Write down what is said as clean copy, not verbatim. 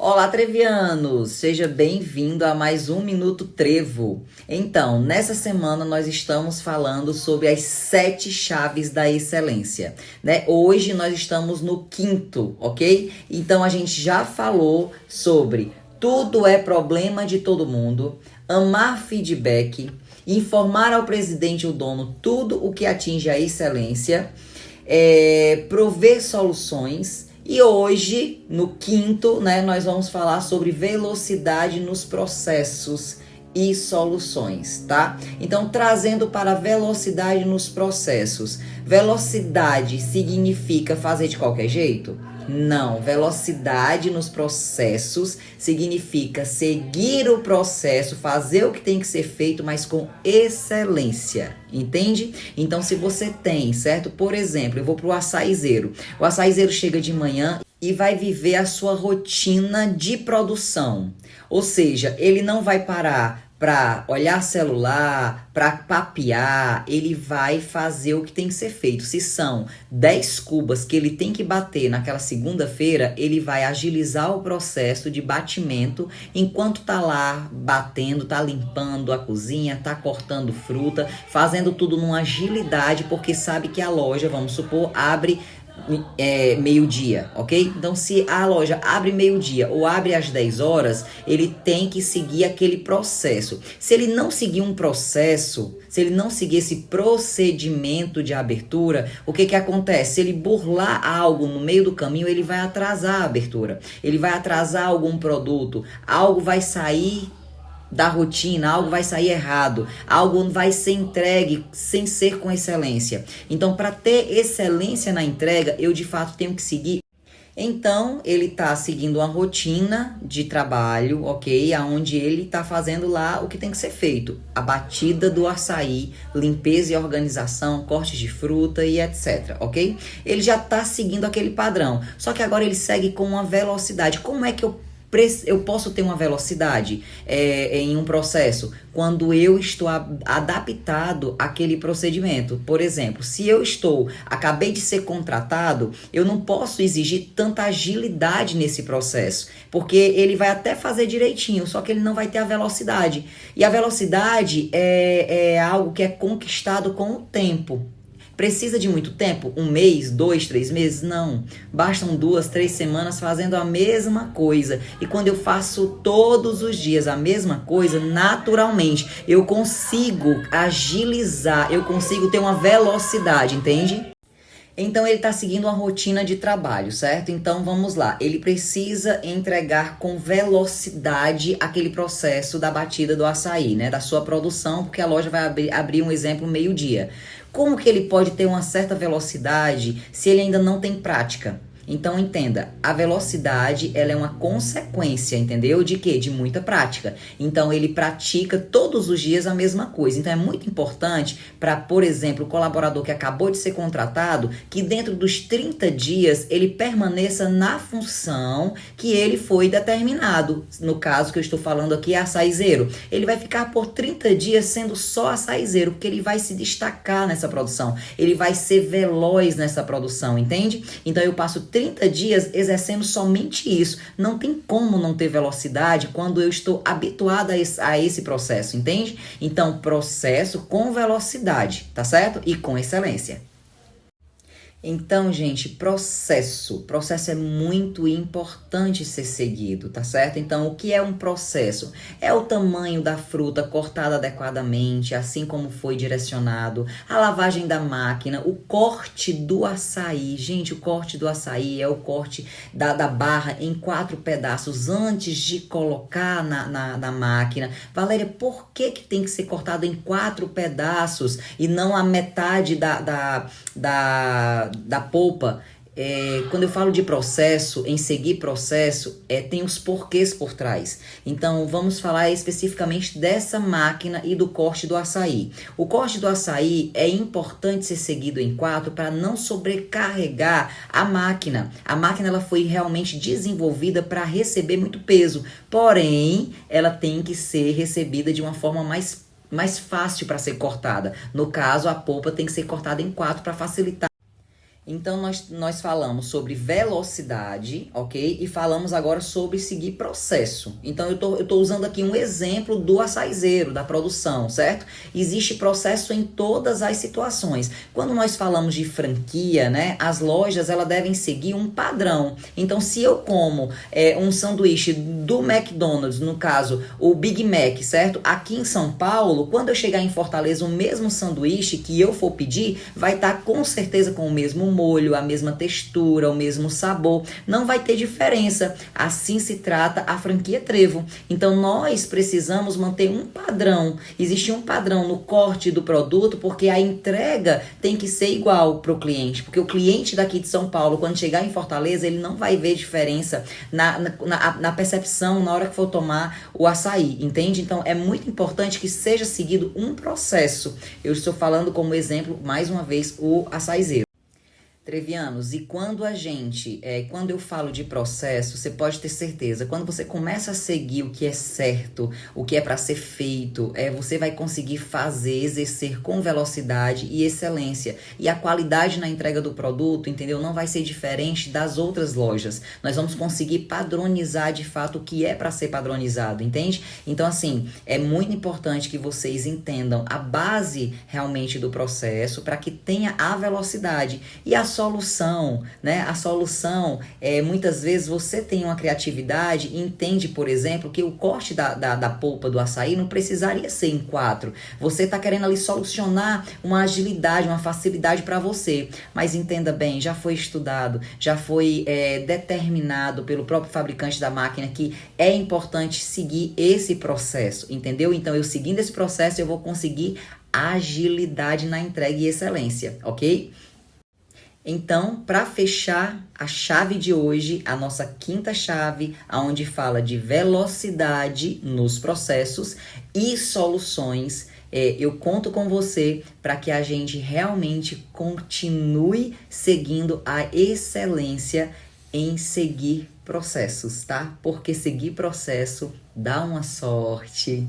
Olá, Trevianos! Seja bem-vindo a mais um Minuto Trevo. Então, nessa semana nós estamos falando sobre as 7 chaves da excelência, né? Hoje nós estamos no quinto, ok? Então a gente já falou sobre tudo é problema de todo mundo, amar feedback, informar ao presidente e o dono tudo o que atinge a excelência, prover soluções. E hoje, no quinto, né, nós vamos falar sobre velocidade nos processos e soluções, tá? Então, trazendo para velocidade nos processos. Velocidade significa fazer de qualquer jeito? Não, velocidade nos processos significa seguir o processo, fazer o que tem que ser feito, mas com excelência, entende? Então, se você tem, certo? Por exemplo, eu vou pro açaizeiro. O açaizeiro chega de manhã e vai viver a sua rotina de produção. Ou seja, ele não vai parar para olhar celular, para papear, ele vai fazer o que tem que ser feito. Se são 10 cubas que ele tem que bater naquela segunda-feira, ele vai agilizar o processo de batimento enquanto tá lá batendo, tá limpando a cozinha, tá cortando fruta, fazendo tudo numa agilidade, porque sabe que a loja, vamos supor, abre meio-dia, ok? Então, se a loja abre meio-dia ou abre às 10 horas, ele tem que seguir aquele processo. Se ele não seguir um processo, se ele não seguir esse procedimento de abertura, o que acontece? Se ele burlar algo no meio do caminho, ele vai atrasar a abertura. Ele vai atrasar algum produto, algo vai sair da rotina, algo vai sair errado, algo vai ser entregue sem ser com excelência. Então, para ter excelência na entrega, eu de fato tenho que seguir. Então, ele está seguindo uma rotina de trabalho, ok? Onde ele está fazendo lá o que tem que ser feito. A batida do açaí, limpeza e organização, cortes de fruta e etc, ok? Ele já está seguindo aquele padrão. Só que agora ele segue com uma velocidade. Como é que eu posso ter uma velocidade em um processo? Quando eu estou adaptado àquele procedimento. Por exemplo, se eu acabei de ser contratado, eu não posso exigir tanta agilidade nesse processo, porque ele vai até fazer direitinho, só que ele não vai ter a velocidade. E a velocidade é algo que é conquistado com o tempo. Precisa de muito tempo? 1 mês, 2, 3 meses? Não. Bastam 2, 3 semanas fazendo a mesma coisa. E quando eu faço todos os dias a mesma coisa, naturalmente, eu consigo agilizar, eu consigo ter uma velocidade, entende? Então ele está seguindo uma rotina de trabalho, certo? Então vamos lá, ele precisa entregar com velocidade aquele processo da batida do açaí, né? Da sua produção, porque a loja vai abrir um exemplo meio-dia. Como que ele pode ter uma certa velocidade se ele ainda não tem prática? Então entenda, a velocidade ela é uma consequência, entendeu? De quê? De muita prática. Então ele pratica todos os dias a mesma coisa. Então é muito importante para, por exemplo, o colaborador que acabou de ser contratado, que dentro dos 30 dias ele permaneça na função que ele foi determinado. No caso que eu estou falando aqui é açaizeiro. Ele vai ficar por 30 dias sendo só açaizeiro, porque ele vai se destacar nessa produção. Ele vai ser veloz nessa produção, entende? Então eu passo 30 dias exercendo somente isso. Não tem como não ter velocidade quando eu estou habituado a esse processo, entende? Então, processo com velocidade, tá certo? E com excelência. Então, gente, processo. Processo é muito importante ser seguido, tá certo? Então, o que é um processo? É o tamanho da fruta cortada adequadamente, assim como foi direcionado, a lavagem da máquina, o corte do açaí. Gente, o corte do açaí é o corte da barra em 4 pedaços antes de colocar na máquina. Valéria, por que tem que ser cortado em 4 pedaços e não a metade da polpa? Quando eu falo de processo, em seguir processo, tem os porquês por trás. Então, vamos falar especificamente dessa máquina e do corte do açaí. O corte do açaí é importante ser seguido em 4 para não sobrecarregar a máquina. A máquina ela foi realmente desenvolvida para receber muito peso, porém, ela tem que ser recebida de uma forma mais fácil para ser cortada. No caso, a polpa tem que ser cortada em 4 para facilitar. Então, nós falamos sobre velocidade, ok? E falamos agora sobre seguir processo. Então, eu tô usando aqui um exemplo do açaizeiro, da produção, certo? Existe processo em todas as situações. Quando nós falamos de franquia, né? As lojas, elas devem seguir um padrão. Então, se eu como um sanduíche do McDonald's, no caso, o Big Mac, certo? Aqui em São Paulo, quando eu chegar em Fortaleza, o mesmo sanduíche que eu for pedir, vai estar com certeza com o mesmo molho, a mesma textura, o mesmo sabor, não vai ter diferença. Assim se trata a franquia Trevo. Então nós precisamos manter um padrão. Existe um padrão no corte do produto, porque a entrega tem que ser igual para o cliente, porque o cliente daqui de São Paulo, quando chegar em Fortaleza, ele não vai ver diferença na percepção na hora que for tomar o açaí, entende? Então é muito importante que seja seguido um processo. Eu estou falando como exemplo, mais uma vez, o açaizeiro. Trevianos, e quando eu falo de processo, você pode ter certeza, quando você começa a seguir o que é certo, o que é para ser feito, você vai conseguir fazer, exercer com velocidade e excelência. E a qualidade na entrega do produto, entendeu? Não vai ser diferente das outras lojas. Nós vamos conseguir padronizar de fato o que é para ser padronizado, entende? Então, assim, é muito importante que vocês entendam a base realmente do processo para que tenha a velocidade. E a solução, né? A solução muitas vezes você tem uma criatividade e entende, por exemplo, que o corte da polpa do açaí não precisaria ser em 4. Você está querendo ali solucionar uma agilidade, uma facilidade para você. Mas entenda bem, já foi estudado, já foi determinado pelo próprio fabricante da máquina que é importante seguir esse processo, entendeu? Então, eu seguindo esse processo, eu vou conseguir agilidade na entrega e excelência, ok? Então, para fechar a chave de hoje, a nossa quinta chave, onde fala de velocidade nos processos e soluções, eu conto com você para que a gente realmente continue seguindo a excelência em seguir processos, tá? Porque seguir processo dá uma sorte.